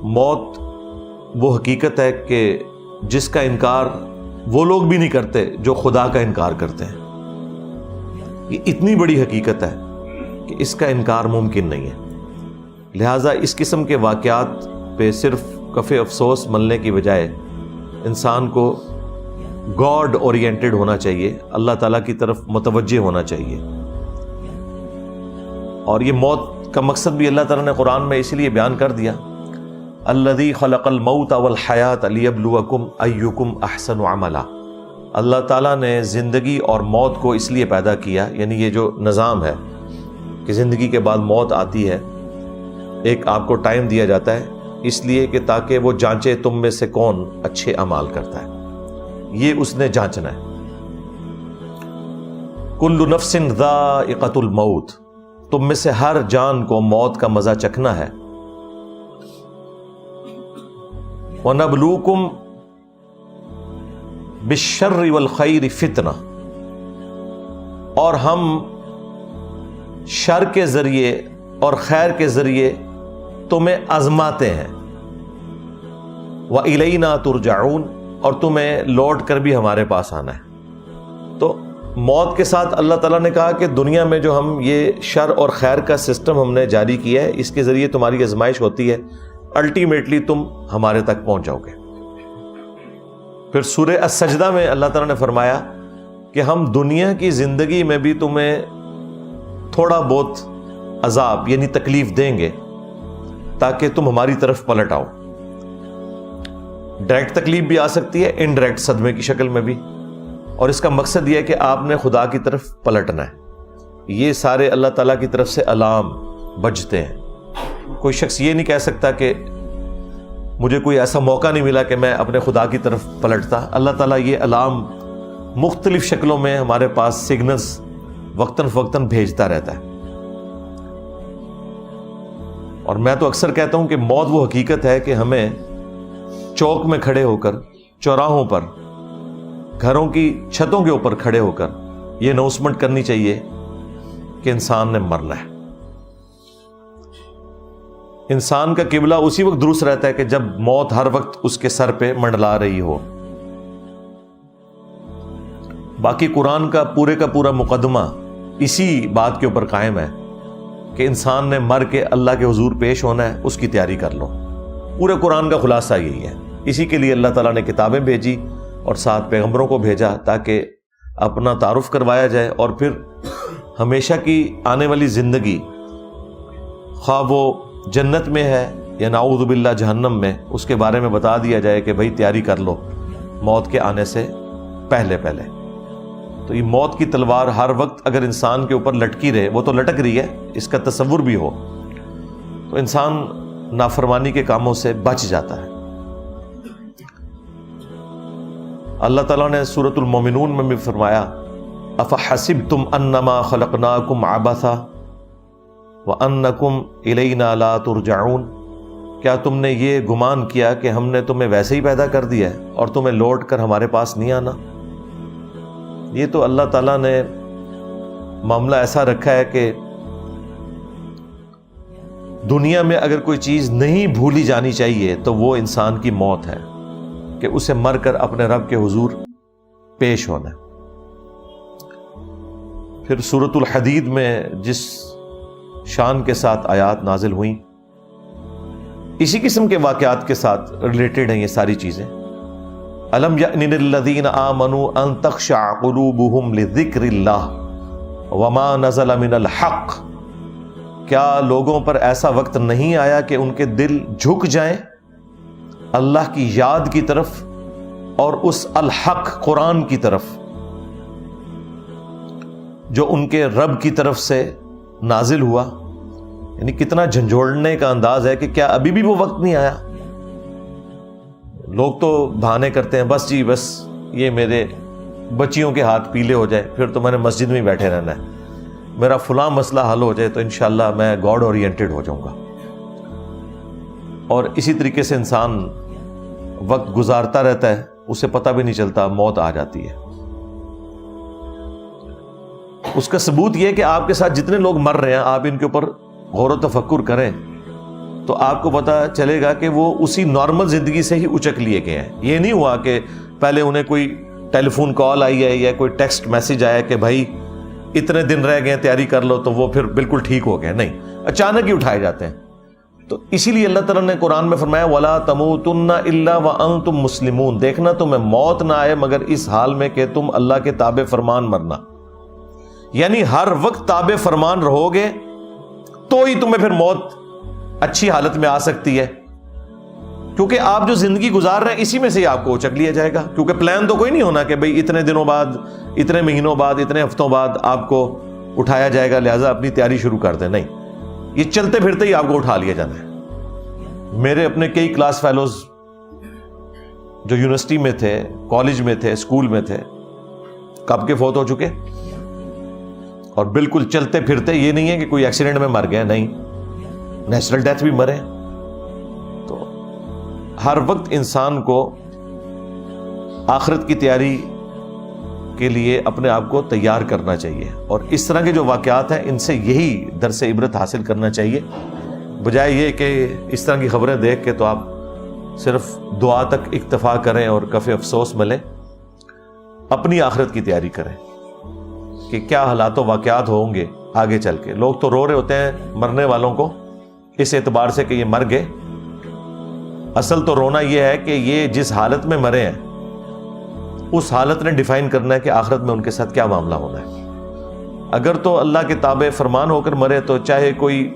موت وہ حقیقت ہے کہ جس کا انکار وہ لوگ بھی نہیں کرتے جو خدا کا انکار کرتے ہیں. یہ اتنی بڑی حقیقت ہے کہ اس کا انکار ممکن نہیں ہے. لہٰذا اس قسم کے واقعات پہ صرف کف افسوس ملنے کی بجائے انسان کو گاڈ اورینٹڈ ہونا چاہیے، اللہ تعالیٰ کی طرف متوجہ ہونا چاہیے. اور یہ موت کا مقصد بھی اللہ تعالیٰ نے قرآن میں اسی لیے بیان کر دیا، الذی خلق الموت والحیات لیبلوکم ایکم احسن عملا. اللہ تعالیٰ نے زندگی اور موت کو اس لیے پیدا کیا، یعنی یہ جو نظام ہے کہ زندگی کے بعد موت آتی ہے، ایک آپ کو ٹائم دیا جاتا ہے اس لیے کہ تاکہ وہ جانچے تم میں سے کون اچھے اعمال کرتا ہے. یہ اس نے جانچنا ہے. کل نفس ذائقۃ الموت، تم میں سے ہر جان کو موت کا مزہ چکھنا ہے. وَنَبْلُوكُمْ بِالشَّرِّ وَالْخَيْرِ فِتْنَةً، اور ہم شر کے ذریعے اور خیر کے ذریعے تمہیں آزماتے ہیں. وَإِلَيْنَا تُرْجَعُونَ، اور تمہیں لوٹ کر بھی ہمارے پاس آنا ہے. تو موت کے ساتھ اللہ تعالیٰ نے کہا کہ دنیا میں جو ہم یہ شر اور خیر کا سسٹم ہم نے جاری کیا ہے، اس کے ذریعے تمہاری آزمائش ہوتی ہے، الٹیمیٹلی تم ہمارے تک پہنچ جاؤ گے. پھر سورہ السجدہ میں اللہ تعالیٰ نے فرمایا کہ ہم دنیا کی زندگی میں بھی تمہیں تھوڑا بہت عذاب یعنی تکلیف دیں گے تاکہ تم ہماری طرف پلٹ آؤ. ڈائریکٹ تکلیف بھی آ سکتی ہے، انڈائریکٹ صدمے کی شکل میں بھی، اور اس کا مقصد یہ ہے کہ آپ نے خدا کی طرف پلٹنا ہے. یہ سارے اللہ تعالیٰ کی طرف سے الارم بجتے ہیں. کوئی شخص یہ نہیں کہہ سکتا کہ مجھے کوئی ایسا موقع نہیں ملا کہ میں اپنے خدا کی طرف پلٹتا. اللہ تعالیٰ یہ الارم مختلف شکلوں میں ہمارے پاس سگنلز وقتاً فوقتاً بھیجتا رہتا ہے. اور میں تو اکثر کہتا ہوں کہ موت وہ حقیقت ہے کہ ہمیں چوک میں کھڑے ہو کر، چوراہوں پر، گھروں کی چھتوں کے اوپر کھڑے ہو کر یہ اناؤنسمنٹ کرنی چاہیے کہ انسان نے مرنا ہے. انسان کا قبلہ اسی وقت درست رہتا ہے کہ جب موت ہر وقت اس کے سر پہ منڈلا رہی ہو. باقی قرآن کا پورا مقدمہ اسی بات کے اوپر قائم ہے کہ انسان نے مر کے اللہ کے حضور پیش ہونا ہے، اس کی تیاری کر لو. پورے قرآن کا خلاصہ یہی ہے. اسی کے لیے اللہ تعالیٰ نے کتابیں بھیجی اور ساتھ پیغمبروں کو بھیجا تاکہ اپنا تعارف کروایا جائے، اور پھر ہمیشہ کی آنے والی زندگی خواہ وہ جنت میں ہے یا نعوذ باللہ جہنم میں، اس کے بارے میں بتا دیا جائے کہ بھائی تیاری کر لو موت کے آنے سے پہلے. تو یہ موت کی تلوار ہر وقت اگر انسان کے اوپر لٹکی رہے، وہ تو لٹک رہی ہے، اس کا تصور بھی ہو تو انسان نافرمانی کے کاموں سے بچ جاتا ہے. اللہ تعالیٰ نے سورۃ المومنون میں بھی فرمایا افحسبتم انما خلقناکم عبثا وانکم الینا لا ترجعون، کیا تم نے یہ گمان کیا کہ ہم نے تمہیں ویسے ہی پیدا کر دیا ہے اور تمہیں لوٹ کر ہمارے پاس نہیں آنا. یہ تو اللہ تعالیٰ نے معاملہ ایسا رکھا ہے کہ دنیا میں اگر کوئی چیز نہیں بھولی جانی چاہیے تو وہ انسان کی موت ہے، کہ اسے مر کر اپنے رب کے حضور پیش ہونا. پھر سورۃ الحدید میں جس شان کے ساتھ آیات نازل ہوئیں، اسی قسم کے واقعات کے ساتھ ریلیٹڈ ہیں یہ ساری چیزیں. الم یأن للذین آمنوا ان تخشع قلوبهم لذکر اللہ وما نزل من الحق، کیا لوگوں پر ایسا وقت نہیں آیا کہ ان کے دل جھک جائیں اللہ کی یاد کی طرف اور اس الحق قرآن کی طرف جو ان کے رب کی طرف سے نازل ہوا. یعنی کتنا جھنجھوڑنے کا انداز ہے کہ کیا ابھی بھی وہ وقت نہیں آیا. لوگ تو بہانے کرتے ہیں، بس جی بس یہ میرے بچیوں کے ہاتھ پیلے ہو جائے پھر تو میں نے مسجد میں ہی بیٹھے رہنا ہے، میرا فلاں مسئلہ حل ہو جائے تو انشاءاللہ میں گاڈ اورینٹڈ ہو جاؤں گا. اور اسی طریقے سے انسان وقت گزارتا رہتا ہے، اسے پتہ بھی نہیں چلتا، موت آ جاتی ہے. اس کا ثبوت یہ ہے کہ آپ کے ساتھ جتنے لوگ مر رہے ہیں آپ ان کے اوپر غور و تفکر کریں تو آپ کو پتہ چلے گا کہ وہ اسی نارمل زندگی سے ہی اچک لیے گئے ہیں. یہ نہیں ہوا کہ پہلے انہیں کوئی ٹیلی فون کال آئی ہے یا کوئی ٹیکسٹ میسج آیا کہ بھائی اتنے دن رہ گئے تیاری کر لو تو وہ پھر بالکل ٹھیک ہو گئے. نہیں, اچانک ہی اٹھائے جاتے ہیں. تو اسی لیے اللہ تعالیٰ نے قرآن میں فرمایا وَلَا تَمُوتُنَّ إِلَّا وَأَنْتُمْ مُسْلِمُونَ, دیکھنا تمہیں موت نہ آئے مگر اس حال میں کہ تم اللہ کے تابع فرمان مرنا. یعنی ہر وقت تابع فرمان رہو گے تو ہی تمہیں پھر موت اچھی حالت میں آ سکتی ہے, کیونکہ آپ جو زندگی گزار رہے ہیں اسی میں سے ہی آپ کو اچک لیا جائے گا. کیونکہ پلان تو کوئی نہیں ہونا کہ بھئی اتنے دنوں بعد, اتنے مہینوں بعد, اتنے ہفتوں بعد آپ کو اٹھایا جائے گا لہٰذا اپنی تیاری شروع کر دیں. نہیں, یہ چلتے پھرتے ہی آپ کو اٹھا لیا جانا ہے. میرے اپنے کئی کلاس فیلوز جو یونیورسٹی میں تھے, کالج میں تھے, اسکول میں تھے, کب کے فوت ہو چکے, اور بالکل چلتے پھرتے. یہ نہیں ہے کہ کوئی ایکسیڈنٹ میں مر گئے, نہیں, نیچرل ڈیتھ بھی مرے. تو ہر وقت انسان کو آخرت کی تیاری کے لیے اپنے آپ کو تیار کرنا چاہیے, اور اس طرح کے جو واقعات ہیں ان سے یہی درس عبرت حاصل کرنا چاہیے, بجائے یہ کہ اس طرح کی خبریں دیکھ کے تو آپ صرف دعا تک اکتفا کریں اور کف افسوس ملیں. اپنی آخرت کی تیاری کریں کہ کیا حالات و واقعات ہوں گے آگے چل کے. لوگ تو رو رہے ہوتے ہیں مرنے والوں کو اس اعتبار سے کہ یہ مر گئے. اصل تو رونا یہ ہے کہ یہ جس حالت میں مرے ہیں اس حالت نے ڈیفائن کرنا ہے کہ آخرت میں ان کے ساتھ کیا معاملہ ہونا ہے. اگر تو اللہ کے تابع فرمان ہو کر مرے تو چاہے کوئی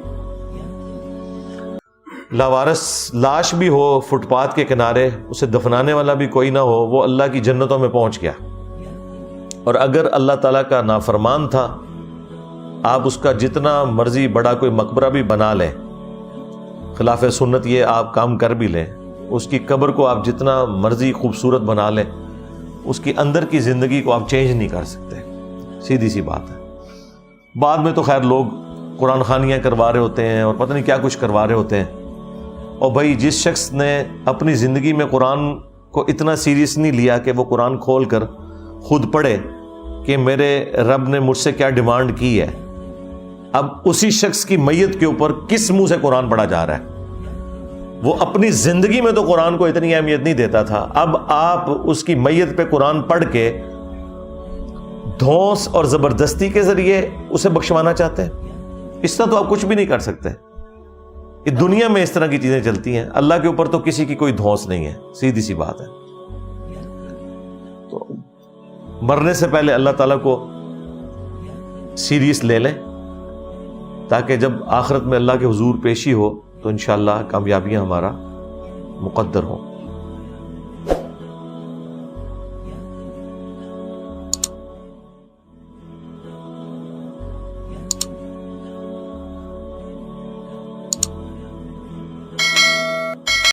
لاوارث لاش بھی ہو فٹ پاتھ کے کنارے, اسے دفنانے والا بھی کوئی نہ ہو, وہ اللہ کی جنتوں میں پہنچ گیا. اور اگر اللہ تعالیٰ کا نافرمان تھا, آپ اس کا جتنا مرضی بڑا کوئی مقبرہ بھی بنا لیں, خلاف سنت یہ آپ کام کر بھی لیں, اس کی قبر کو آپ جتنا مرضی خوبصورت بنا لیں, اس کی اندر کی زندگی کو آپ چینج نہیں کر سکتے. سیدھی سی بات ہے. بعد میں تو خیر لوگ قرآن خوانیاں کروا رہے ہوتے ہیں اور پتہ نہیں کیا کچھ کروا رہے ہوتے ہیں. اور بھائی جس شخص نے اپنی زندگی میں قرآن کو اتنا سیریس نہیں لیا کہ وہ قرآن کھول کر خود پڑھے کہ میرے رب نے مجھ سے کیا ڈیمانڈ کی ہے, اب اسی شخص کی میت کے اوپر کس منہ سے قرآن پڑھا جا رہا ہے. وہ اپنی زندگی میں تو قرآن کو اتنی اہمیت نہیں دیتا تھا, اب آپ اس کی میت پہ قرآن پڑھ کے دھونس اور زبردستی کے ذریعے اسے بخشوانا چاہتے ہیں. اس طرح تو آپ کچھ بھی نہیں کر سکتے. یہ دنیا میں اس طرح کی چیزیں چلتی ہیں, اللہ کے اوپر تو کسی کی کوئی دھونس نہیں ہے. سیدھی سی بات ہے. تو مرنے سے پہلے اللہ تعالیٰ کو سیریس لے لیں تاکہ جب آخرت میں اللہ کے حضور پیشی ہو تو انشاءاللہ کامیابیاں ہمارا مقدر ہوں.